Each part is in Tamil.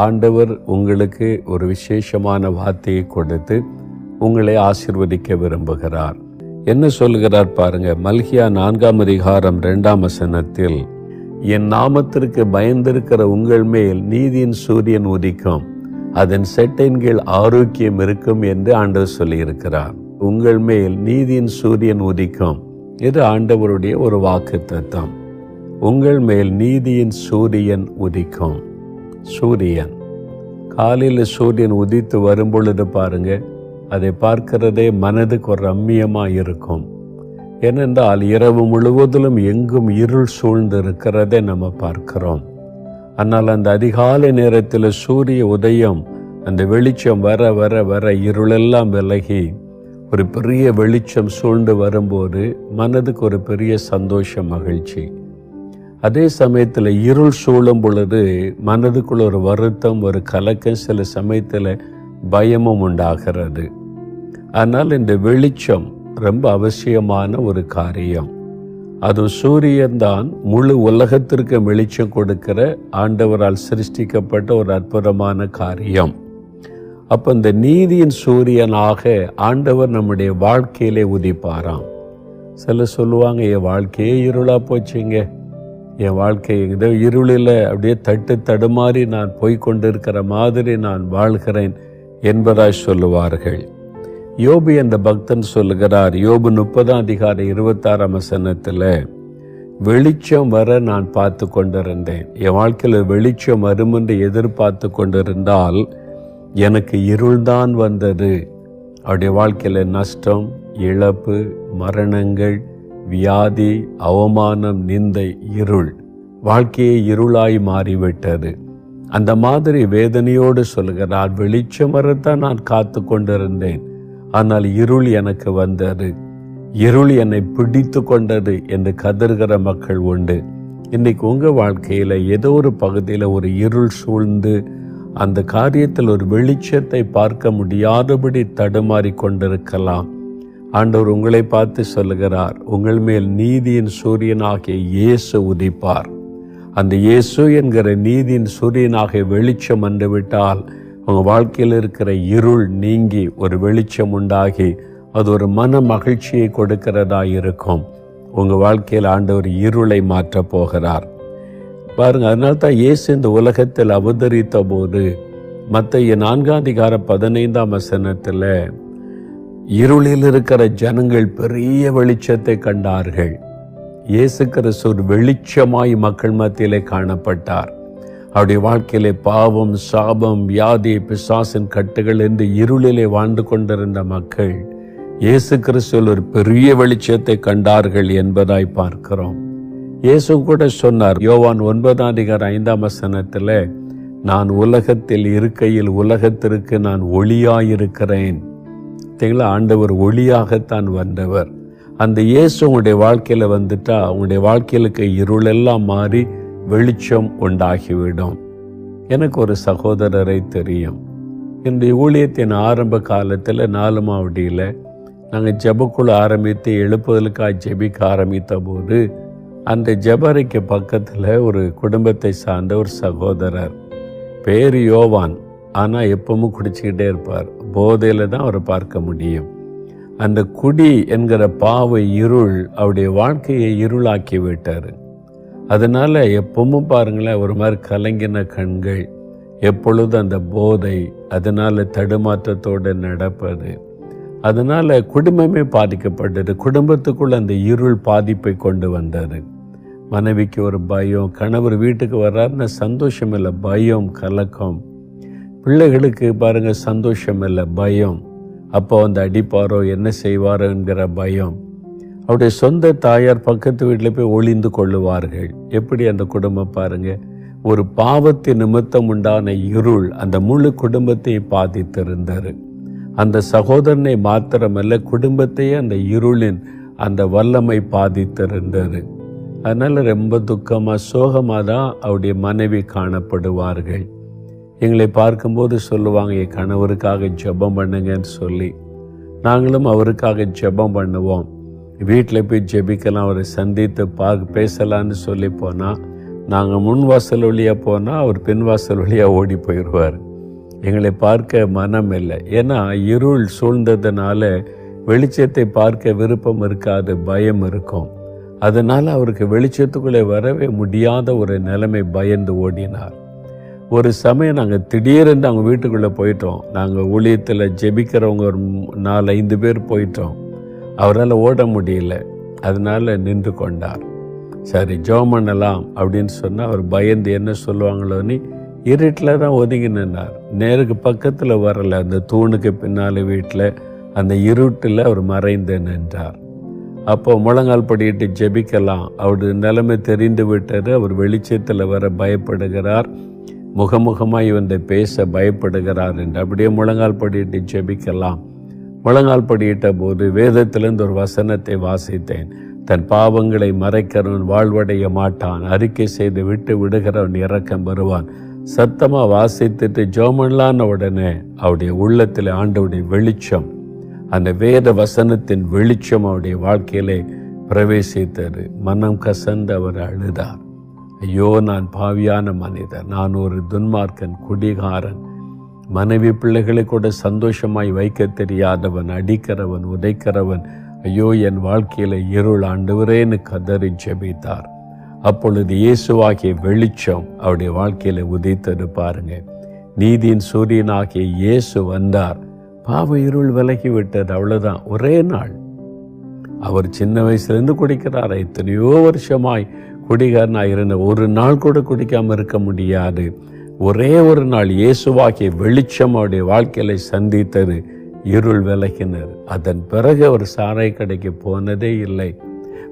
ஆண்டவர் உங்களுக்கு ஒரு விசேஷமான வார்த்தையை கொடுத்து உங்களை ஆசீர்வதிக்க விரும்புகிறார். என்ன சொல்லுகிறார் பாருங்க. மல்கியா 4ஆம் அதிகாரம் 2ஆம் வசனத்தில், என் நாமத்திற்கு பயந்திருக்கிற உங்கள் மேல் நீதியின் சூரியன் உதிக்கும், அதன் செட்டையின் கீழ் ஆரோக்கியம் இருக்கும் என்று ஆண்டவர் சொல்லியிருக்கிறார். உங்கள் மேல் நீதியின் சூரியன் உதிக்கும். இது ஆண்டவருடைய ஒரு வாக்குத்தத்தம். உங்கள் மேல் நீதியின் சூரியன் உதிக்கும். சூரியன் காலையில் சூரியன் உதித்து வரும் பொழுது பாருங்க, அதை பார்க்கிறதே மனதுக்கு ஒரு ரம்மியமாக இருக்கும். ஏனென்றால் இரவு முழுவதிலும் எங்கும் இருள் சூழ்ந்து இருக்கிறதை நம்ம பார்க்கிறோம். ஆனால் அந்த அதிகாலை நேரத்தில் சூரிய உதயம், அந்த வெளிச்சம் வர வர வர இருளெல்லாம் விலகி ஒரு பெரிய வெளிச்சம் சூழ்ந்து வரும்போது மனதுக்கு ஒரு பெரிய சந்தோஷம், மகிழ்ச்சி. அதே சமயத்தில் இருள் சூழும் பொழுது மனதுக்குள்ள ஒரு வருத்தம், ஒரு கலக்கம், சில சமயத்தில் பயமும் உண்டாகிறது. ஆனால் இந்த வெளிச்சம் ரொம்ப அவசியமான ஒரு காரியம். அது சூரியன் தான் முழு உலகத்திற்கு வெளிச்சம் கொடுக்கிற ஆண்டவரால் சிருஷ்டிக்கப்பட்ட ஒரு அற்புதமான காரியம். அப்போ இந்த நீதியின் சூரியனாக ஆண்டவர் நம்முடைய வாழ்க்கையிலே உதிப்பாராம். சிலர் சொல்லுவாங்க, என் வாழ்க்கையே இருளா போச்சுங்க, என் வாழ்க்கை ஏதோ இருளில் அப்படியே தட்டு தடுமாறி நான் போய்கொண்டிருக்கிற மாதிரி நான் வாழ்கிறேன் என்பதாய் சொல்லுவார்கள். யோபு என்ற பக்தன் சொல்லுகிறார், யோபு 30ஆம் அதிகாரம் 26ஆம் வசனத்தில், வெளிச்சம் வர நான் பார்த்து கொண்டிருந்தேன். என் வாழ்க்கையில் வெளிச்சம் வரும் என்று எதிர்பார்த்து கொண்டிருந்தால் எனக்கு இருள்தான் வந்தது. அவருடைய வாழ்க்கையில் நஷ்டம், இழப்பு, மரணங்கள், வியாதி, அவமானம், நிந்தை, இருள், வாழ்க்கையே இருளாய் மாறிவிட்டது. அந்த மாதிரி வேதனையோடு சொல்கிறார், வெளிச்சம் வரத்தான் நான் காத்து கொண்டிருந்தேன், ஆனால் இருள் எனக்கு வந்தது, இருள் என்னை பிடித்து கொண்டது என்று கதறுகிற மக்கள் உண்டு. இன்னைக்கு உங்கள் வாழ்க்கையில் ஏதோ ஒரு பகுதியில் ஒரு இருள் சூழ்ந்து அந்த காரியத்தில் ஒரு வெளிச்சத்தை பார்க்க முடியாதபடி தடுமாறி கொண்டிருக்கலாம். ஆண்டவர் உங்களை பார்த்து சொல்லுகிறார், உங்கள் மேல் நீதியின் சூரியனாகிய இயேசு உதிப்பார். அந்த இயேசு என்கிற நீதியின் சூரியனாகிய வெளிச்சம் வந்துவிட்டால் உங்கள் வாழ்க்கையில் இருக்கிற இருள் நீங்கி ஒரு வெளிச்சம் உண்டாகி அது ஒரு மன மகிழ்ச்சியை கொடுக்கிறதா இருக்கும். உங்கள் வாழ்க்கையில் ஆண்டவர் இருளை மாற்றப் போகிறார் பாருங்க. அதனால்தான் இயேசு இந்த உலகத்தில் அவதரித்த போது மத்தேயு 4ஆம் அதிகாரம் 15ஆம் வசனத்தில், இருளில் இருக்கிற ஜனங்கள் பெரிய வெளிச்சத்தை கண்டார்கள். இயேசு கிறிஸ்து ஒரு வெளிச்சமாய் மக்கள் மத்தியிலே காணப்பட்டார். அவருடைய வாழ்க்கையிலே பாவம், சாபம், வியாதி, பிசாசின் கட்டுகள் என்று இருளிலே வாழ்ந்து கொண்டிருந்த மக்கள் இயேசு கிறிஸ்துவில் ஒரு பெரிய வெளிச்சத்தை கண்டார்கள் என்பதாய் பார்க்கிறோம். இயேசு கூட சொன்னார், யோவான் 9ஆம் அதிகாரம் 5ஆம் வசனத்தில், நான் உலகத்தில் இருக்கையில் உலகத்திற்கு நான் ஒளியாயிருக்கிறேன். ஆண்டவர் ஒளியாகத்தான் வந்தவர். அந்த இயேசு உங்களுடைய வாழ்க்கையில் வந்துட்டா உங்களுடைய வாழ்க்கையிலுக்கு இருளெல்லாம் மாறி வெளிச்சம் உண்டாகிவிடும். எனக்கு ஒரு சகோதரரை தெரியும். என்னுடைய ஊழியத்தின் ஆரம்ப காலத்தில் 4 மாவடியில் நாங்கள் ஜெபக்குழு ஆரம்பித்து எழுப்புதலுக்காக ஜெபிக்க ஆரம்பித்த போது அந்த ஜெபறைக்கு பக்கத்தில் ஒரு குடும்பத்தை சார்ந்த ஒரு சகோதரர், பேர் யோவான், ஆனால் எப்பவும் குடிச்சிக்கிட்டே இருப்பார். போதையில் தான் அவரை பார்க்க முடியும். அந்த குடி என்கிற பாவ இருள் அவருடைய வாழ்க்கையை இருளாக்கி விட்டார். அதனால் எப்பவும் பாருங்களேன், ஒரு மாதிரி கலங்கின கண்கள், எப்பொழுது அந்த போதை, அதனால் தடுமாற்றத்தோடு நடப்பது, அதனால் குடும்பமே பாதிக்கப்பட்டது. குடும்பத்துக்குள்ள அந்த இருள் பாதிப்பை கொண்டு வந்தது. மனைவிக்கு ஒரு பயம், கணவர் வீட்டுக்கு வர்றாருன்னா சந்தோஷம் இல்லை, பயம், கலக்கம். பிள்ளைகளுக்கு பாருங்க சந்தோஷம் இல்லை, பயம். அப்போ வந்து அடிப்பாரோ, என்ன செய்வாரோ என்கிற பயம். அவருடைய சொந்த தாயார் பக்கத்து வீட்டில் போய் ஒளிந்து கொள்ளுவார்கள். எப்படி அந்த குடும்பம் பாருங்க, ஒரு பாவத்தின் நிமித்தம் உண்டான இருள் அந்த முழு குடும்பத்தை பாதித்திருந்தார். அந்த சகோதரனை மாத்திரமல்ல, குடும்பத்தையே அந்த இருளின் அந்த வல்லமை பாதித்திருந்தது. அதனால் ரொம்ப துக்கமாக, சோகமாக தான் அவருடைய மனைவி காணப்படுவார்கள். எங்களை பார்க்கும்போது சொல்லுவாங்க, என் கணவருக்காக ஜெபம் பண்ணுங்கன்னு சொல்லி. நாங்களும் அவருக்காக ஜெபம் பண்ணுவோம். வீட்டில் போய் ஜெபிக்கலாம், அவரை சந்தித்து பேசலான்னு சொல்லி போனால் நாங்கள் முன் வாசல் வழியாக போனால் அவர் பின் வாசல் வழியாக ஓடி போயிடுவார். எங்களை பார்க்க மனம் இல்லை. ஏன்னா இருள் சூழ்ந்ததுனால வெளிச்சத்தை பார்க்க விருப்பம் இருக்காது, பயம் இருக்கும். அதனால் அவருக்கு வெளிச்சத்துக்குள்ளே வரவே முடியாத ஒரு நிலைமை, பயந்து ஓடினார். ஒரு சமயம் நாங்கள் திடீரென்று அவங்க வீட்டுக்குள்ளே போயிட்டோம். நாங்கள் ஊழியத்தில் ஜெபிக்கிறவங்க ஒரு 4-5 பேர் போயிட்டோம். அவரால் ஓட முடியல, அதனால் நின்று கொண்டார். சரி ஜெபம் பண்ணலாம் அப்படின்னு சொன்னால் அவர் பயந்து என்ன சொல்லுவாங்களோன்னு இருட்டில் தான் ஒதுங்கி நின்னார். நேருக்கு பக்கத்தில் வரலை, அந்த தூணுக்கு பின்னால் வீட்டில் அந்த இருட்டில் அவர் மறைந்து நின்றார். அப்போ முழங்கால் படியிட்டு ஜெபிக்கலாம், அவருடைய நிலைமை தெரிந்து விட்டார். அவர் வெளிச்சத்தில் வர பயப்படுகிறார், முகமுகமாய் வந்து பேச பயப்படுகிறார் என்று அப்படியே முழங்கால் படியிட்டு ஜெபிக்கலாம். முழங்கால் படியிட்ட போது வேதத்திலிருந்து ஒரு வசனத்தை வாசித்தேன். தன் பாவங்களை மறைக்கிறவன் வாழ்வடைய மாட்டான், அறிக்கை செய்து விட்டு விடுகிறவன் இரக்கம் வருவான். சத்தமாக வாசித்துட்டு ஜெபம்லான உடனே அவருடைய உள்ளத்தில் ஆண்டவருடைய வெளிச்சம், அந்த வேத வசனத்தின் வெளிச்சம் அவருடைய வாழ்க்கையிலே பிரவேசித்தது. மனம் கசந்து அவர் அழுதார். ஐயோ, நான் பாவியான மனிதன், நான் ஒரு துன்மார்க்கன், குடிகாரன், மனைவி பிள்ளைகளை கூட சந்தோஷமாய் வைக்க தெரியாதவன், அடிக்கிறவன், உதைக்கிறவன். ஐயோ, என் வாழ்க்கையில இருள் ஆண்டவரேன்னு கதறி ஜெபித்தார். அப்பொழுது இயேசுவாகிய வெளிச்சம் அவருடைய வாழ்க்கையில உதித்தது பாருங்க. நீதியின் சூரியனாகிய இயேசு வந்தார், பாவ இருள் விலகி விட்டது. அவ்வளவுதான், ஒரே நாள். அவர் சின்ன வயசுலேருந்து குடிக்கிறார், எத்தனையோ வருஷமாய் குடிகாரனாக இருந்த, ஒரு நாள் கூட குடிக்காமல் இருக்க முடியாது. ஒரே ஒரு நாள் இயேசுவாகிய வெளிச்சம் அவருடைய வாழ்க்கையில சந்தித்தது, இருள் விலகினர். அதன் பிறகு அவர் சாராய கடைக்கு போனதே இல்லை.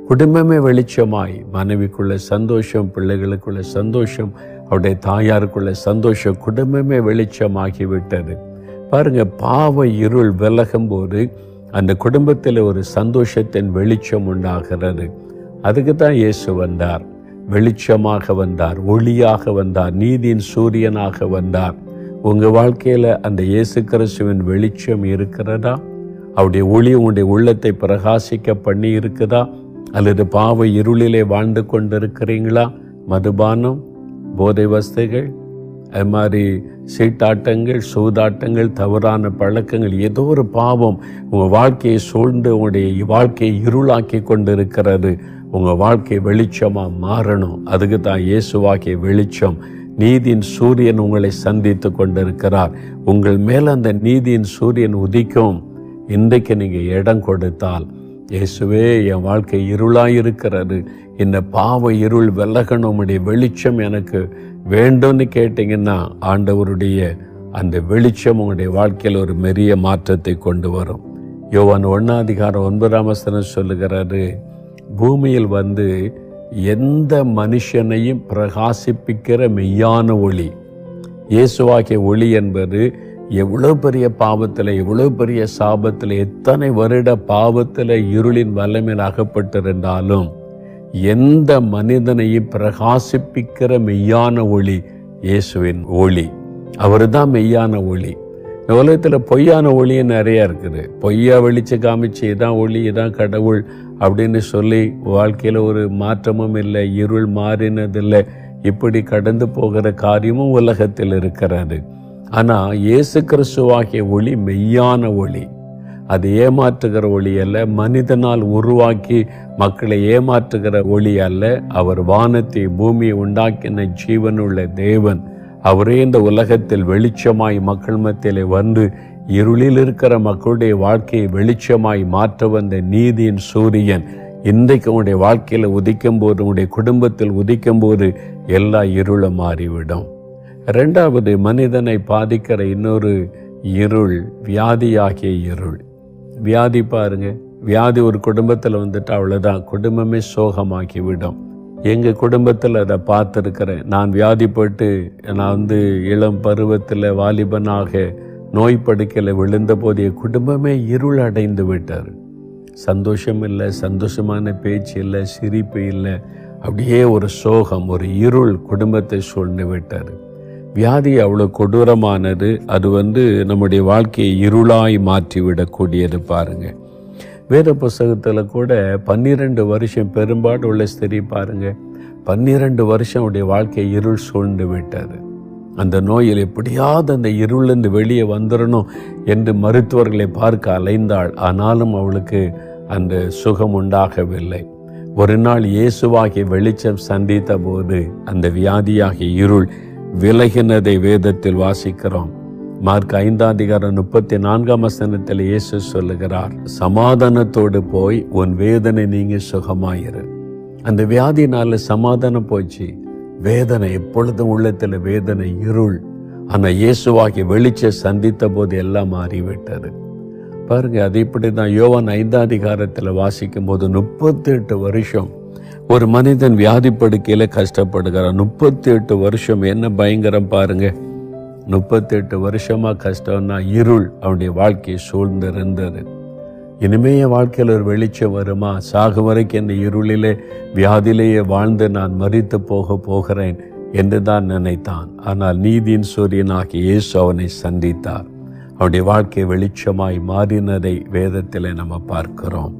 குடும்பமே வெளிச்சமாய், மனைவிக்குள்ள சந்தோஷம், பிள்ளைகளுக்குள்ள சந்தோஷம், அவருடைய தாயாருக்குள்ள சந்தோஷம், குடும்பமே வெளிச்சமாகிவிட்டது. பாருங்க, பாவ இருள் விலகும் போது அந்த குடும்பத்தில் ஒரு சந்தோஷத்தின் வெளிச்சம் உண்டாகிறது. அதுக்கு தான் இயேசு வந்தார், வெளிச்சமாக வந்தார், ஒளியாக வந்தார், நீதியின் சூரியனாக வந்தார். உங்கள் வாழ்க்கையில் அந்த இயேசு கிறிஸ்துவின் வெளிச்சம் இருக்கிறதா? அவருடைய ஒளி உங்களுடைய உள்ளத்தை பிரகாசிக்க பண்ணி இருக்குதா? அல்லது பாவ இருளிலே வாழ்ந்து கொண்டிருக்கிறீங்களா? மதுபானம், போதை வஸ்துகள், அது மாதிரி சீட்டாட்டங்கள், சூதாட்டங்கள், தவறான பழக்கங்கள், ஏதோ ஒரு பாவம் உங்கள் வாழ்க்கையை சூழ்ந்து உங்களுடைய வாழ்க்கையை இருளாக்கி கொண்டிருக்கிறது. உங்கள் வாழ்க்கை வெளிச்சமாக மாறணும். அதுக்கு தான் இயேசுவாகிய வெளிச்சம், நீதியின் சூரியன் உங்களை சந்தித்து கொண்டிருக்கிறார். உங்கள் மேல் அந்த நீதியின் சூரியன் உதிக்கும். இன்றைக்கு நீங்கள் இடம் கொடுத்தால், இயேசுவே என் வாழ்க்கை இருளாயிருக்கிறது, இந்த பாவ இருள் விலகணும், உம்முடைய வெளிச்சம் எனக்கு வேண்டும்னு கேட்டிங்கன்னா ஆண்டவருடைய அந்த வெளிச்சம் உங்களுடைய வாழ்க்கையில் ஒரு பெரிய மாற்றத்தை கொண்டு வரும். யோவான் 1:9 சொல்லுகிறாரு, பூமியில் வந்து எந்த மனுஷனையும் பிரகாசிப்பிக்கிற மெய்யான ஒளி, இயேசுவாகிய ஒளி என்பது எவ்வளோ பெரிய பாவத்தில், எவ்வளோ பெரிய சாபத்தில், எத்தனை வருட பாவத்தில் இருளின் வல்லமையில் அகப்பட்டிருந்தாலும் எந்த மனிதனையும் பிரகாசிப்பிக்கிற மெய்யான ஒளி இயேசுவின் ஒளி. அவர் தான் மெய்யான ஒளி. உலகத்தில் பொய்யான ஒளியும் நிறைய இருக்குது. பொய்யா வெளிச்சு காமிச்சு இதான் ஒளி, இதான் கடவுள் அப்படின்னு சொல்லி வாழ்க்கையில் ஒரு மாற்றமும் இல்லை, இருள் மாறினதில்லை, இப்படி கடந்து போகிற காரியமும் உலகத்தில் இருக்கிறது. ஆனால் இயேசு கிறிஸ்துவாகிய ஒளி மெய்யான ஒளி. அது ஏமாற்றுகிற ஒளி அல்ல, மனிதனால் உருவாக்கி மக்களை ஏமாற்றுகிற ஒளி அல்ல. அவர் வானத்தை பூமியை உண்டாக்கின ஜீவனுள்ள தேவன். அவரே இந்த உலகத்தில் வெளிச்சமாய் மக்கள் மத்தியிலே வந்து இருளில் இருக்கிற மக்களுடைய வாழ்க்கையை வெளிச்சமாய் மாற்ற வந்த நீதியின் சூரியன் இன்றைக்கு உங்களுடைய வாழ்க்கையில் உதிக்கும் போது, உங்களுடைய குடும்பத்தில் உதிக்கும் போது எல்லா இருளும் மாறிவிடும். இரண்டாவது, மனிதனை பாதிக்கிற இன்னொரு இருள் வியாதியாகிய இருள். வியாதி பாருங்க, வியாதி ஒரு குடும்பத்தில் வந்துட்டு அவ்வளோதான், குடும்பமே சோகமாக்கிவிடும். எங்கள் குடும்பத்தில் அதை பார்த்துருக்கிறேன். நான் வியாதிப்பட்டு நான் இளம் பருவத்தில் வாலிபனாக நோய் படுக்கையில் விழுந்த போது என் குடும்பமே இருள் அடைந்து விட்டார். சந்தோஷம் இல்லை, சந்தோஷமான பேச்சு இல்லை, சிரிப்பு இல்லை, அப்படியே ஒரு சோகம், ஒரு இருள் குடும்பத்தை சூழ்ந்து விட்டார். வியாதி அவ்வளோ கொடூரமானது. அது நம்முடைய வாழ்க்கையை இருளாய் மாற்றிவிடக்கூடியது. பாருங்க, வேத புஸ்தகத்தில் கூட 12 வருஷம் பெரும்பாடு உள்ள ஸ்திரீ பாருங்க, 12 வருஷம் அவருடைய வாழ்க்கை இருள் சூழ்ந்து விட்டது. அந்த நோயில் எப்படியாவது அந்த இருளிலிருந்து வெளியே வந்துடணும் என்று மருத்துவர்களை பார்க்க அலைந்தாள். ஆனாலும் அவளுக்கு அந்த சுகம் உண்டாகவில்லை. ஒரு நாள் இயேசுவாகிய வெளிச்சம் சந்தித்த போது அந்த வியாதியாகிய இருள் விலகினதை வேதத்தில் வாசிக்கிறோம். மார்க் 5:34 இயேசு சொல்லுகிறார், சமாதானத்தோடு போய் உன் வேதனை நீங்க சுகமாயிரு. அந்த வியாதினால சமாதானம் போச்சு. வேதனை எப்பொழுதும் உள்ளத்தில் வேதனை, இருள். ஆனால் இயேசுவாகிய வெளிச்சம் சந்தித்த போது எல்லாம் மாறிவிட்டது. பாருங்க, அது இப்படிதான் யோவான் 5 வாசிக்கும் போது 38 வருஷம் ஒரு மனிதன் வியாதி படுக்கையில கஷ்டப்படுகிறான். 38 வருஷம் என்ன பயங்கரம் பாருங்க. 38 வருஷமா கஷ்டம்னா இருள் அவனுடைய வாழ்க்கையை சூழ்ந்திருந்தது. இனிமே என் வாழ்க்கையில் ஒரு வெளிச்சம் வருமா? சாகும் வரைக்கும் இந்த இருளிலே வியாதியிலேயே வாழ்ந்து நான் மரித்து போகிறேன் என்று தான் நினைத்தான். ஆனால் நீதியின் சூரியனாகிய இயேசு அவனை சந்தித்தார். அவனுடைய வாழ்க்கை வெளிச்சமாய் மாறினதை வேதத்தில் நம்ம பார்க்கிறோம்.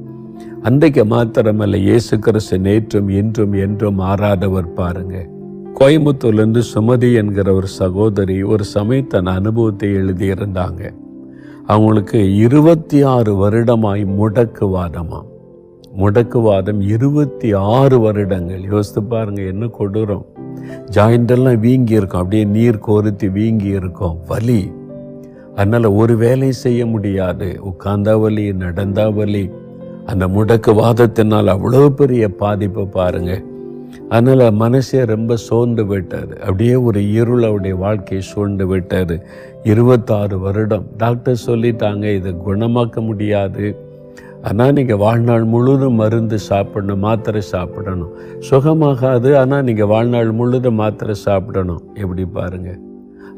அன்றைக்கு மாத்திரமல்ல, இயேசு கிறிஸ்து நேற்றும் இன்றும் என்றும் மாறாதவர். பாருங்க, கோயம்புத்தூர்லேருந்து சுமதி என்கிற ஒரு சகோதரி ஒரு சமயம் தன் அனுபவத்தை எழுதியிருந்தாங்க. அவங்களுக்கு 26 வருடமாய் முடக்குவாதமாம். முடக்குவாதம் 26 வருடங்கள். யோசித்து பாருங்க, என்ன கொடூரம். ஜாயிண்டெல்லாம் வீங்கி இருக்கும், அப்படியே நீர் கோர்த்து வீங்கி இருக்கும், வலி. அதனால ஒரு வேலை செய்ய முடியாது, உட்கார்ந்தா வலி, நடந்தா வலி. அந்த முடக்குவாதத்தினால் அவ்வளோ பெரிய பாதிப்பு பாருங்க. அதனால மனசே ரொம்ப சோர்ந்து விட்டாரு. அப்படியே ஒரு இருள் அவருடைய வாழ்க்கையை சூழ்ந்து விட்டாரு. 26 வருடம். டாக்டர் சொல்லிட்டாங்க, இதை குணமாக்க முடியாது. ஆனால் நீங்கள் வாழ்நாள் முழுதும் மருந்து சாப்பிடணும், மாத்திரை சாப்பிடணும். சுகமாகாது, ஆனால் நீங்கள் வாழ்நாள் முழுதும் மாத்திரை சாப்பிடணும். எப்படி பாருங்க.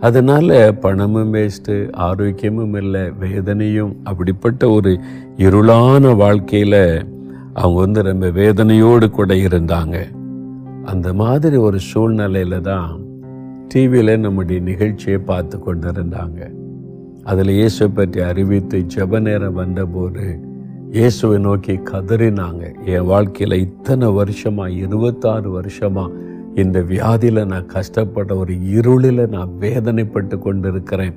அதனால பணமும் வேஸ்ட்டு, ஆரோக்கியமும் இல்லை, வேதனையும். அப்படிப்பட்ட ஒரு இருளான வாழ்க்கையில் அவங்க ரொம்ப வேதனையோடு கூட இருந்தாங்க. அந்த மாதிரி ஒரு சூழ்நிலையில தான் டிவியில் நம்முடைய நிகழ்ச்சியை பார்த்து கொண்டிருந்தாங்க. அதில் இயேசுவை பற்றி அறிவித்து ஜெப நேரம் வந்தபோது இயேசுவை நோக்கி கதறினாங்க. என் வாழ்க்கையில் இத்தனை வருஷமா, 26 வருஷமா இந்த வியாதியில் நான் கஷ்டப்பட்ட ஒரு இருளில் நான் வேதனைப்பட்டு கொண்டிருக்கிறேன்.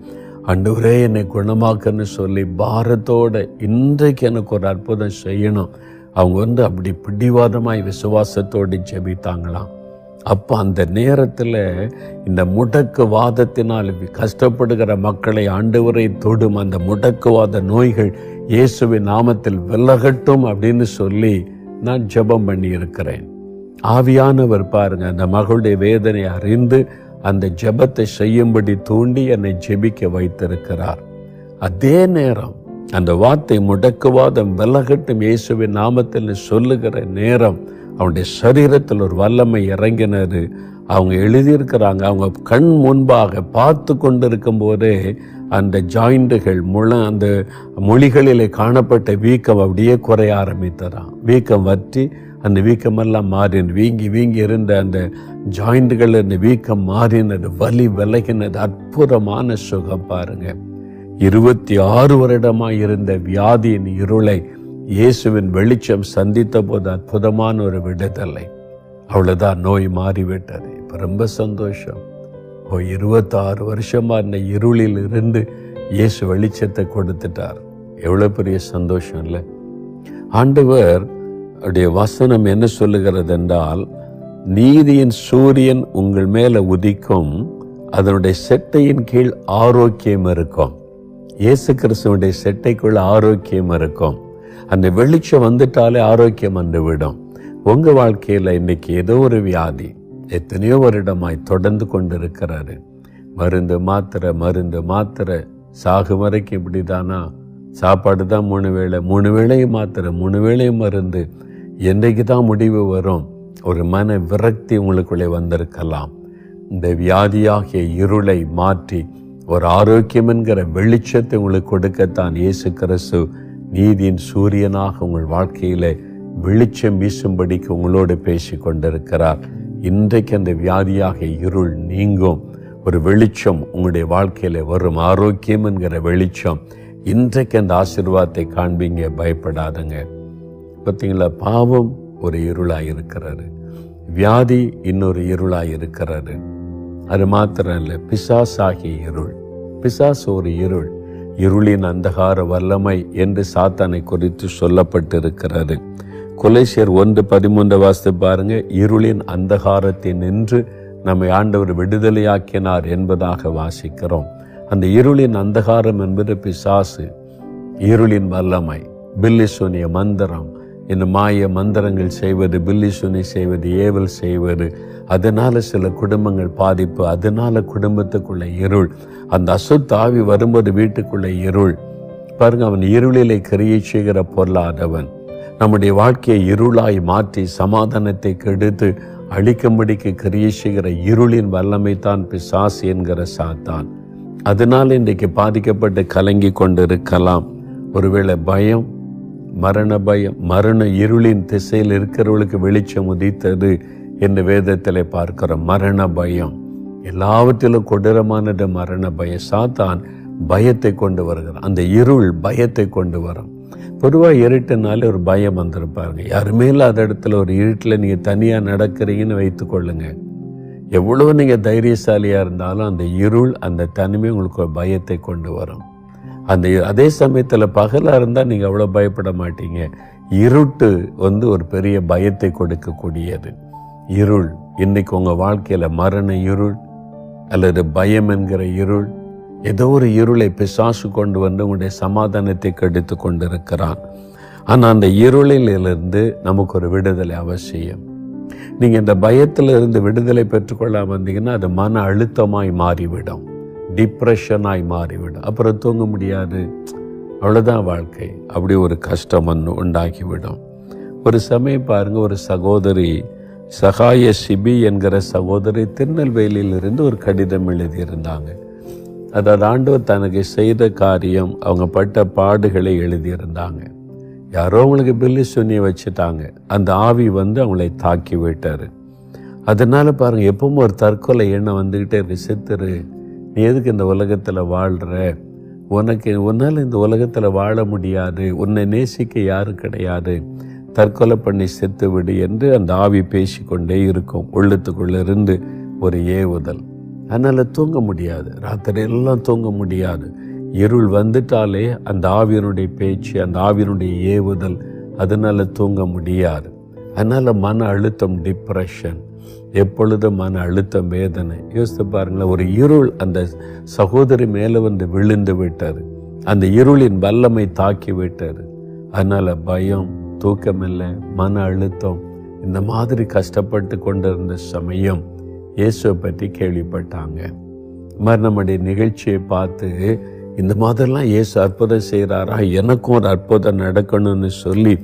ஆண்டவரே என்னை குணமாக்குன்னு சொல்லி பாரத்தோட இன்றைக்கு எனக்கு ஒரு அற்புதம் செய்யணும். அவங்க அப்படி பிடிவாதமாய் விசுவாசத்தோடு ஜெபித்தாங்களாம். அப்போ அந்த நேரத்தில் இந்த முடக்குவாதத்தினால் கஷ்டப்படுகிற மக்களை ஆண்டவரை தொடும் அந்த முடக்குவாத நோய்கள் இயேசுவின் நாமத்தில் விலகட்டும் அப்படின்னு சொல்லி நான் ஜெபம் பண்ணி இருக்கிறேன். ஆவியானவர் பாருங்க, அந்த மகளுடைய வேதனை அறிந்து அந்த ஜெபத்தை செய்யும்படி தூண்டி என்னை ஜெபிக்க வைத்திருக்கிறார். அதே நேரம் அந்த வார்த்தை முடக்குவாதம் விலகட்டும் இயேசுவின் நாமத்தில் சொல்லுகிற நேரம் அவனுடைய சரீரத்தில் ஒரு வல்லமை இறங்கினது. அவங்க எழுதியிருக்கிறாங்க, அவங்க கண் முன்பாக பார்த்து கொண்டிருக்கும் போதே அந்த ஜாயிண்டுகள் அந்த மொழிகளிலே காணப்பட்ட வீக்கம் அப்படியே குறைய ஆரம்பித்தரான். வீக்கம் வற்றி அந்த வீக்கமெல்லாம் மாறினது. வீங்கி இருந்த அந்த ஜாயிண்டுகள் அந்த வீக்கம் மாறினது, வலி விலகினது. அற்புதமான சுகம் பாருங்க. 26 வருடமாய் இருந்த வியாதியின் இருளை இயேசுவின் வெளிச்சம் சந்தித்த போது அற்புதமான ஒரு விடுதலை. அவ்வளவுதான், நோய் மாறிவிட்டது. இப்ப ரொம்ப சந்தோஷம். 26 வருஷமா இந்த இருளில் இருந்து இயேசு வெளிச்சத்தை கொடுத்துட்டார். எவ்வளவு பெரிய சந்தோஷம் இல்லை? ஆண்டவர் அவருடைய வசனம் என்ன சொல்லுகிறது என்றால், நீதியின் சூரியன் உங்கள் மேல உதிக்கும், அதனுடைய செட்டையின் கீழ் ஆரோக்கியம் இருக்கும். இயேசு கிறிஸ்துவனுடைய செட்டைக்குள்ள ஆரோக்கியம் இருக்கும். அந்த வெளிச்சம் வந்துட்டாலே ஆரோக்கியம் வந்துவிடும். உங்க வாழ்க்கையில இன்னைக்கு ஏதோ ஒரு வியாதி எத்தனையோ வருடமாய் தொடர்ந்து கொண்டிருக்கிறாரு. மருந்து மாத்திரை சாகும் வரைக்கும் இப்படிதானா? சாப்பாடு தான் 3 வேளையும் மாத்திரை, 3 வேளையும் மருந்து. என்றைக்கு தான் முடிவு வரும்? ஒரு மன விரக்தி உங்களுக்குள்ளே வந்திருக்கலாம். இந்த வியாதியாகிய இருளை மாற்றி ஒரு ஆரோக்கியம் என்கிற வெளிச்சத்தை உங்களுக்கு கொடுக்கத்தான் இயேசு கிறிஸ்து நீதியின் சூரியனாக உங்கள் வாழ்க்கையில வெளிச்சம் வீசும்படிக்கு உங்களோடு பேசி கொண்டிருக்கிறார். இன்றைக்கு அந்த வியாதியாகிய இருள் நீங்கும். ஒரு வெளிச்சம் உங்களுடைய வாழ்க்கையில வரும், ஆரோக்கியம் என்கிற வெளிச்சம். இன்றைக்கு அந்த ஆசீர்வாதத்தை காண்பீங்க, பயப்படாதுங்க. பார்த்தீங்களா, பாவம் ஒரு இருளாக இருக்கிறாரு. வியாதி இன்னொரு இருளாய் இருக்கிறது. அது மாத்திரம் இல்லை, பிசாசாகிய இருள். பிசாசு ஒரு இருள், இருளின் அந்தகார வல்லமை என்று சாத்தானை குறித்து சொல்லப்பட்டிருக்கிறது. கொலோசியர் 1:13 வாசித்து பாருங்க. இருளின் அந்தகாரத்தை நின்று நம்மை ஆண்டவர் விடுதலையாக்கினார் என்பதாக வாசிக்கிறோம். அந்த இருளின் அந்தகாரம் என்பது பிசாசு, இருளின் வல்லமை, பில்லிசூனிய மந்திரம், இந்த மாய மந்திரங்கள் செய்வது, பில்லிசூனி செய்வது, ஏவல் செய்வது, அதனால சில குடும்பங்கள் பாதிப்பு, அதனால குடும்பத்துக்குள்ள இருள். அந்த அசுத்த ஆவி வரும்போது வீட்டுக்குள்ள இருள். பாருங்க, அவன் இருளிலே கிரியை செய்கிற பொருளாதவன். நம்முடைய வாழ்க்கையை இருளாய் மாற்றி சமாதானத்தை கெடுத்து அழிக்கும்படிக்கு கிரியை செய்கிற இருளின் வல்லமை தான் பிசாசு என்கிற சாத்தான். அதனால் இன்றைக்கு பாதிக்கப்பட்டு கலங்கி கொண்டிருக்கலாம். ஒருவேளை பயம், மரண பயம், மரண இருளின் திசையில் இருக்கிறவர்களுக்கு வெளிச்சம் உதித்தது என்று வேதத்திலே பார்க்கிறோம். மரண பயம், எல்லாவற்றிலும் கொடூரமானது மரண பயம். சாத்தான் பயத்தை கொண்டு வருகிறான். அந்த இருள் பயத்தை கொண்டு வரும். பொதுவாக இருட்டுனாலே ஒரு பயம் வந்திருப்பாருங்க. யாருமே இல்லாத இடத்துல ஒரு இருட்டில் நீங்கள் தனியாக நடக்கிறீங்கன்னு வைத்துக்கொள்ளுங்க. எவ்வளோ நீங்கள் தைரியசாலியாக இருந்தாலும் அந்த இருள், அந்த தனிமை உங்களுக்கு ஒரு பயத்தை கொண்டு வரும். அதே சமயத்தில் பகலாக இருந்தால் நீங்கள் அவ்வளோ பயப்பட மாட்டீங்க. இருட்டு ஒரு பெரிய பயத்தை கொடுக்கக்கூடியது. இருள் இன்னைக்கு உங்கள் வாழ்க்கையில் மரண இருள் அல்லது பயம் என்கிற இருள், ஏதோ ஒரு இருளை பிசாசு கொண்டு வந்து உங்களுடைய சமாதானத்தை கெடுத்து கொண்டிருக்கிறான். ஆனால் அந்த இருளிலிருந்து நமக்கு ஒரு விடுதலை அவசியம். நீங்கள் இந்த பயத்திலிருந்து விடுதலை பெற்றுக்கொள்ளாம வந்தீங்கன்னா அது மன அழுத்தமாய் மாறிவிடும், டிப்ரெஷனாய் மாறிவிடும். அப்புறம் தூங்க முடியாது, அவ்வளோதான் வாழ்க்கை. அப்படி ஒரு கஷ்டம் உண்டாகிவிடும். ஒரு சமயம் பாருங்க, ஒரு சகோதரி, சகாய சிபி என்கிற சகோதரி திருநெல்வேலியிலிருந்து ஒரு கடிதம் எழுதியிருந்தாங்க. அதாவது ஆண்டவர் தனக்கு செய்த காரியம், அவங்க பட்ட பாடுகளை எழுதியிருந்தாங்க. யாரோ அவங்களுக்கு பில்லி சுனியை வச்சுட்டாங்க. அந்த ஆவி அவங்களை தாக்கி விட்டாரு. அதனால பாருங்க, எப்பவும் ஒரு தற்கொலை எண்ணம் வந்துக்கிட்டே இருக்கு. செத்துரு, நீ எதுக்கு இந்த உலகத்தில் வாழ்கிற, உன்னால் இந்த உலகத்தில் வாழ முடியாது, உன்னை நேசிக்க யாரும் கிடையாது, தற்கொலை பண்ணி செத்து விடு என்று அந்த ஆவி பேசிக்கொண்டே இருக்கும். உள்ளத்துக்குள்ளிருந்து ஒரு ஏவுதல். அதனால் தூங்க முடியாது, ராத்திரி எல்லாம் தூங்க முடியாது. இருள் வந்துட்டாலே அந்த ஆவியனுடைய பேச்சு, அந்த ஆவியனுடைய ஏவுதல், அதனால தூங்க முடியாது. அதனால் மன அழுத்தம், டிப்ரெஷன், எப்பொழுதும் மன அழுத்தம், வேதனை. யோசித்து பாருங்களேன், ஒரு இருள் அந்த சகோதரி மேலே விழுந்து விட்டார். அந்த இருளின் வல்லமை தாக்கி விட்டார். அதனால் பயம், தூக்கமில்லை, மன அழுத்தம், இந்த மாதிரி கஷ்டப்பட்டு கொண்டிருந்த சமயம் இயேசுவை பற்றி கேள்விப்பட்டாங்க. நம்முடைய நிகழ்ச்சியை பார்த்து இந்த மாதிரிலாம் இயேசு அற்புதம் செய்கிறாரா, எனக்கும் ஒரு அற்புதம் நடக்கணும்னு சொல்லி,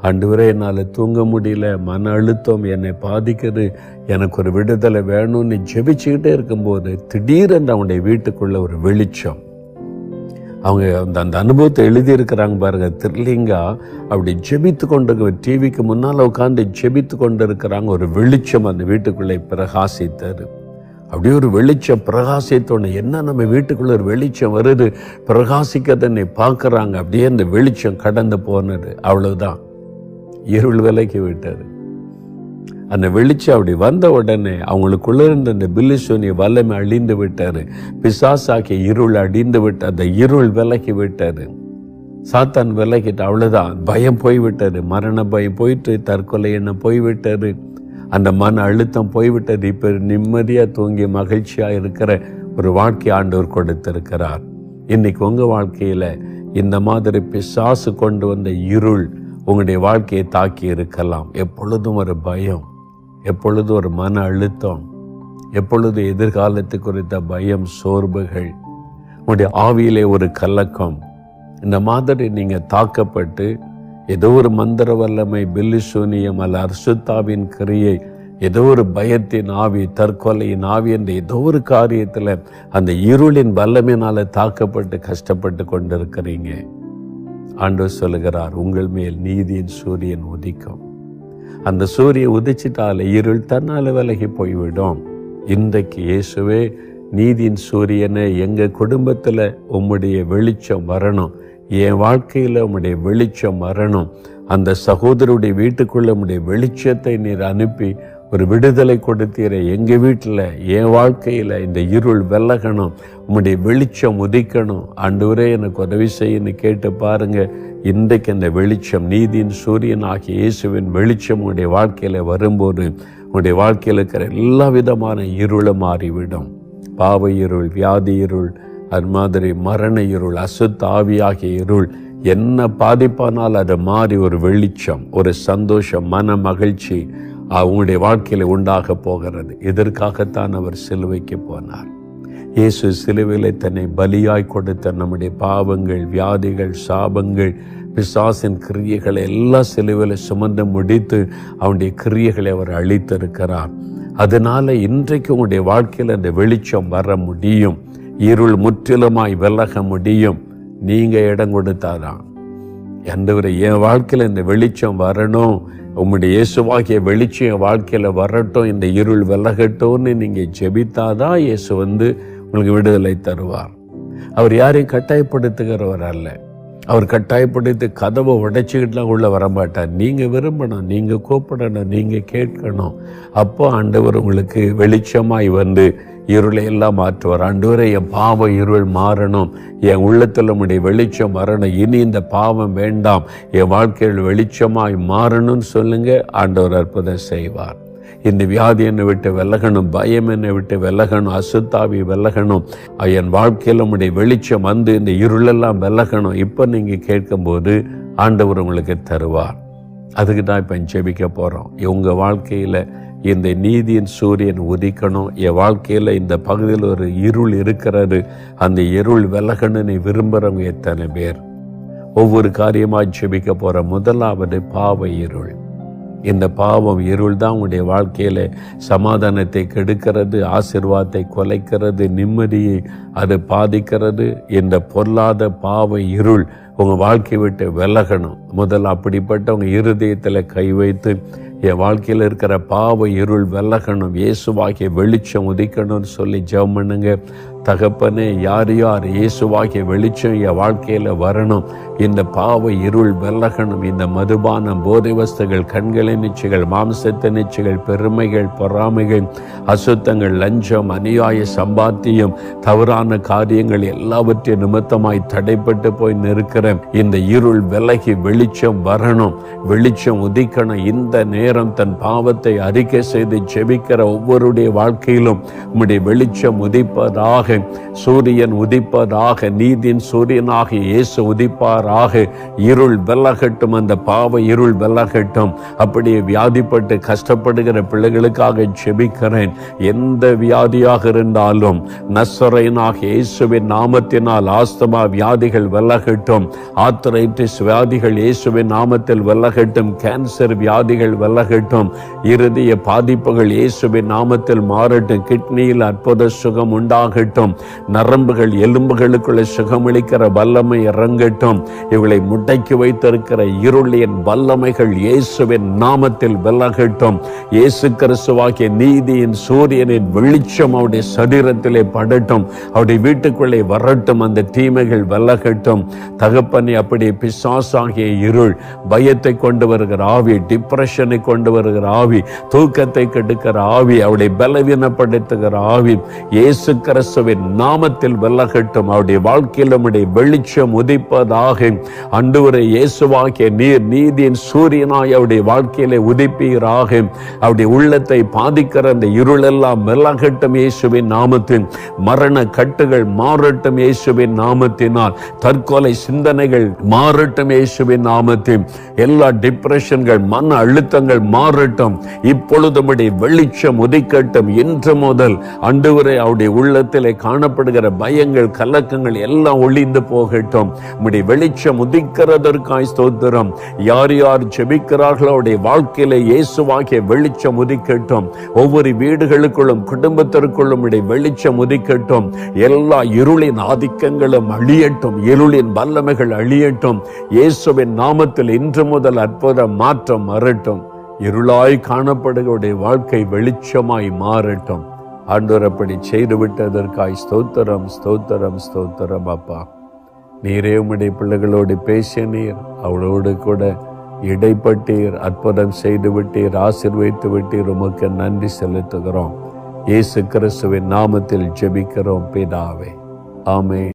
ஆண்டவரே என்னால் தூங்க முடியல, மன அழுத்தம் என்னை பாதிக்குது, எனக்கு ஒரு விடுதலை வேணும்னு ஜெபிச்சுக்கிட்டே இருக்கும்போது திடீரென்று அவனுடைய வீட்டுக்குள்ள ஒரு வெளிச்சம். அவங்க அந்த அனுபவத்தை எழுதியிருக்கிறாங்க பாருங்க. திருலிங்கா அப்படி ஜெபித்து கொண்டு டிவிக்கு முன்னால் உட்காந்து ஜெபித்து கொண்டு இருக்கிறாங்க. ஒரு வெளிச்சம் அந்த வீட்டுக்குள்ளே பிரகாசித்தது. அப்படியே ஒரு வெளிச்சம் பிரகாசித்தோன்னு, என்ன நம்ம வீட்டுக்குள்ள ஒரு வெளிச்சம் வருது, பிரகாசிக்கதனை பார்க்குறாங்க. அப்படியே அந்த வெளிச்சம் கடந்து போனது. அவ்வளவுதான், இருள் விலகி விட்டது. அந்த வெளிச்சம் அப்படி வந்த உடனே அவங்களுக்குள்ள இருந்த அந்த பில்லிசூனிய வல்லமை அழிந்து விட்டாரு. பிசாசாக்கி இருள் அடிந்து விட்டு அந்த இருள் விலகி விட்டாரு. சாத்தான் விலகிட்டு, அவ்வளவுதான், பயம் போய்விட்டது, மரண பயம் போயிட்டு, தற்கொலை எண்ணம் போய்விட்டது, அந்த மன அழுத்தம் போய்விட்டது. இப்போ நிம்மதியாக தூங்கி மகிழ்ச்சியாக இருக்கிற ஒரு வாழ்க்கை ஆண்டவர் கொடுத்திருக்கிறார். இன்னைக்கு உங்கள் வாழ்க்கையில் இந்த மாதிரி பிசாசு கொண்டு வந்த இருள் உங்களுடைய வாழ்க்கையை தாக்கி இருக்கலாம். எப்பொழுதும் ஒரு பயம், எப்பொழுதும் ஒரு மன அழுத்தம், எப்பொழுது எதிர்காலத்து குறித்த பயம், சோர்வுகள், உங்களுடைய ஆவியிலே ஒரு கலக்கம். இந்த மாதிரி நீங்கள் தாக்கப்பட்டு ஏதோ ஒரு மந்திர வல்லமை, பில்லிசூனியம் அல்ல அசுத்தாவின் கிரியை, ஏதோ ஒரு பயத்தின் ஆவி, தற்கொலையின் ஆவி என்ற ஏதோ ஒரு காரியத்தில் அந்த இருளின் வல்லமையினால தாக்கப்பட்டு கஷ்டப்பட்டு கொண்டிருக்கிறீங்க. ஆண்டவர் சொல்லுகிறார், உங்கள் மேல் நீதியின் சூரியன் உதிக்கும். அந்த சூரியன் உதிச்சிட்டாலே இருள் தன்னால் விலகி போய்விடும். இன்றைக்கு இயேசுவே, நீதியின் சூரியனை எங்கள் குடும்பத்தில் உம்முடைய வெளிச்சம் வரணும், என் வாழ்க்கையில் உம்முடைய வெளிச்சம் வரணும். அந்த சகோதரருடைய வீட்டுக்குள்ள உம்முடைய வெளிச்சத்தை நீர் அனுப்பி ஒரு விடுதலை கொடுத்தீரை. எங்க வீட்டில், என் வாழ்க்கையில இந்த இருள் விலகணும், உம்முடைய வெளிச்சம் உதிக்கணும். ஆண்டவரே எனக்கு உதவி செய்யன்னு கேட்டு பாருங்க. இன்றைக்கு அந்த வெளிச்சம், நீதியின் சூரியன் ஆகிய இயேசுவின் வெளிச்சம் உங்களுடைய வாழ்க்கையில வரும்போது உங்களுடைய வாழ்க்கையில் இருக்கிற எல்லா விதமான இருளும் மாறிவிடும். பாவ இருள், வியாதி இருள், அது மாதிரி மரண இருள், அசுத்த ஆவியாகிய இருள் என்ன பாதிப்பானால் அது மாறி ஒரு வெளிச்சம், ஒரு சந்தோஷம், மன மகிழ்ச்சி அவங்களுடைய வாழ்க்கையில உண்டாக போகிறது. இதற்காகத்தான் அவர் சிலுவைக்கு போனார். இயேசு சிலுவையிலே தன்னை பலியாய் கொடுத்த நம்முடைய பாவங்கள், வியாதிகள், சாபங்கள், பிசாசின் கிரியைகளை எல்லாம் சிலுவையில சுமந்து முடித்து அவனுடைய கிரியைகளை அவர் அழித்திருக்கிறார். அதனால இன்றைக்கு உங்களுடைய வாழ்க்கையில் அந்த வெளிச்சம் வர முடியும், இருள் முற்றிலுமாய் விலக முடியும். நீங்க இடம் கொடுத்தாதான். ஆண்டவரே, என் வாழ்க்கையில இந்த வெளிச்சம் வரணும், உம்முடைய இயேசுவாகிய வெளிச்சம் என் வாழ்க்கையில வரட்டும், இந்த இருள் விலகட்டும்னு நீங்க ஜெபித்தாதான் இயேசு உங்களுக்கு விடுதலை தருவார். அவர் யாரையும் கட்டாயப்படுத்துகிறவர் அல்ல. அவர் கட்டாயப்படுத்தி கதவை உடைச்சிக்கிட்டுலாம் உள்ள வரமாட்டார். நீங்க விரும்பணும், நீங்க கூப்பிடணும், நீங்க கேட்கணும். அப்போ ஆண்டவர் உங்களுக்கு வெளிச்சமாய் இருளை எல்லாம் மாற்றுவார். ஆண்டவரே, என் பாவ இருள் மாறணும், என் உள்ளத்தில் உம்முடைய வெளிச்சம் வரணும், இனி இந்த பாவம் வேண்டாம், என் வாழ்க்கையில் வெளிச்சமாய் மாறணும்னு சொல்லுங்க. ஆண்டவர் அற்புதம் செய்வார். இந்த வியாதி என்னை விட்டு விலகணும், பயம் என்னை விட்டு விலகணும், அசுத்தாவி விலகணும், என் வாழ்க்கையில் உம்முடைய வெளிச்சம் இந்த இருளெல்லாம் விலகணும். இப்போ நீங்க கேட்கும்போது ஆண்டவர் உங்களுக்கு தருவார். அதுக்கு தான் இப்போ ஜெபிக்க போறோம். உங்க வாழ்க்கையில இந்த நீதியின் சூரியன் உதிக்கணும். என் வாழ்க்கையில இந்த பகுதியில் ஒரு இருள் இருக்கிறது, அந்த இருள் விலகணும்னு விரும்புறவங்க எத்தனை பேர்? ஒவ்வொரு காரியமாக ஜெபிக்க போற. முதலாவது பாவ இருள். இந்த பாவம் இருள் தான் உங்களுடைய வாழ்க்கையில சமாதானத்தை கெடுக்கிறது, ஆசீர்வாதத்தை குலைக்கிறது, நிம்மதியை அது பாதிக்கிறது. இந்த பொல்லாத பாவ இருள் உங்க வாழ்க்கையை விட்டு விலகணும். முதல்ல அப்படிப்பட்ட உங்க இருதயத்துல கை வைத்து, என் வாழ்க்கையில் இருக்கிற பாவ இருள் விலகணும், இயேசுவாகிய வெளிச்சம் உதிக்கணும்னு சொல்லி ஜெபம் பண்ணுங்க. தகப்பனே, யார் யார் இயேசுவாகிய வெளிச்சம் என் வாழ்க்கையில வரணும், இந்த பாவ இருள் விலகணும், இந்த மதுபானம், போதை வஸ்துகள், கண்களின் நிச்சயங்கள், மாம்சத்த நிச்சயங்கள், பெருமைகள், பொறாமைகள், அசுத்தங்கள், லஞ்சம், அநியாய சம்பாத்தியம், தவறான காரியங்கள் எல்லாவற்றையும் நிமித்தமாய் தடைப்பட்டு போய் நிற்கிற இந்த இருள் விலகி வெளிச்சம் வரணும், வெளிச்சம் உதிக்கணும். இந்த நேரம் தன் பாவத்தை அறிக்கை செய்து ஜெபிக்கிற ஒவ்வொருடைய வாழ்க்கையிலும் உம்முடைய வெளிச்சம் உதிப்பதாக, சூரியன் உதிப்பதாக, நீதியின் சூரியனாக இயேசு உதிப்பாராக. இருள் விலகட்டும், அந்த பாவ இருள் விலகட்டும். அப்படியே வியாதிப்பட்டு கஷ்டப்படுகிற பிள்ளைகளுக்காக ஜெபிக்கிறேன். எந்த வியாதியாக இருந்தாலும் நசரேயனாக இயேசுவின் நாமத்தினால் ஆஸ்துமா வியாதிகள் விலகட்டும், ஆர்த்ரைட்டிஸ் வியாதிகள் இயேசுவின் நாமத்தில் விலகட்டும், கேன்சர் வியாதிகள் விலகட்டும், இருதய பாதிப்புகள் இயேசுவின் நாமத்தில் மாறட்டும், கிட்னியில் அற்புத சுகம் உண்டாகட்டும், நரம்புகள் எலும்புகளுக்குள்ள சுகமளிக்கிற வல்லமை இறங்கட்டும். இவளை முடக்கி வைத்திருக்கிற இருளின் வல்லமைகள் இயேசுவின் நாமத்தில் விலகட்டும். இயேசு கிறிஸ்துவாகிய நீதியின் சூரியனின் வெளிச்சம் அவருடைய சரீரத்திலே படட்டும், அவருடைய வீட்டுக்குள்ளே வரட்டும், அந்த தீமைகள் விலகட்டும். தகப்பனே, அப்படி பிசாசாகிய இருள், பயத்தை கொண்டு வருகிற ஆவி, டிப்ரெஷனை கொண்டு வருகிற ஆவி, தூக்கத்தை கெடுக்கிற ஆவி, அவருடைய பலவீனப்படுத்துகிற ஆவி இயேசு கிறிஸ்துவின் நாமத்தில் விலகட்டும். அவருடைய வாழ்க்கையில் நம்முடைய வெளிச்சம் உதிப்பதாக. ஆண்டவரே, இயேசுவாகிய நீர் நீதியின் சூரியனாய் அவருடைய வாழ்க்கையிலே உதிப்பீராக. அவருடைய உள்ளத்தை பாதிக்கிற அந்த இருளெல்லாம் விலகட்டும் இயேசுவின் நாமத்தில். மரண கட்டுகள் மாறட்டும் இயேசுவின் நாமத்தினால். தற்கொலை சிந்தனைகள் மாறட்டும் இயேசுவின் நாமத்தில். எல்லா டிப்ரெஷன்கள், மன அழுத்தங்கள் மாறட்டும். இப்பொழுது நம்முடைய வெளிச்சம் உதிக்கட்டும். இன்று முதல் ஆண்டவரே, அவருடைய உள்ளத்திலே காணப்படுகிற பயங்கள், கலக்கங்கள் எல்லாம் ஒளிந்து போகட்டும். நம்முடைய வெளிச்சம் உதிக்கிறதற்காய் ஸ்தோத்திரம். யார் யார் ஜெபிக்கிறார்களோ அவருடைய வாழ்க்கையில இயேசுவாகிய வெளிச்சம் உதிக்கட்டும். ஒவ்வொரு வீடுகளுக்குள்ளும் குடும்பத்திற்குள்ளும் வெளிச்சம் உதிக்கட்டும். எல்லா இருளின் ஆதிக்கங்களும் அழியட்டும், இருளின் வல்லமைகள் அழியட்டும். இயேசுவின் நாமத்தில் இன்று முதல் அற்புத மாற்றம் வரட்டும். இருளாய் காணப்படுகிற வாழ்க்கை வெளிச்சமாய் மாறட்டும். ஆண்டவர் அப்படி செய்து விட்டதற்காய் ஸ்தோத்திரம், ஸ்தோத்திரம், ஸ்தோத்திரம். அப்பா, நீரே உம்முடைய பிள்ளைகளோடு பேசிய நீர், அவளோடு கூட இடைப்பட்டீர், அற்புதம் செய்து விட்டீர், ஆசீர்வதித்து விட்டீர். உமக்கு நன்றி செலுத்துகிறோம். இயேசு கிறிஸ்துவின் நாமத்தில் ஜெபிக்கிறோம் பிதாவே. ஆமென்.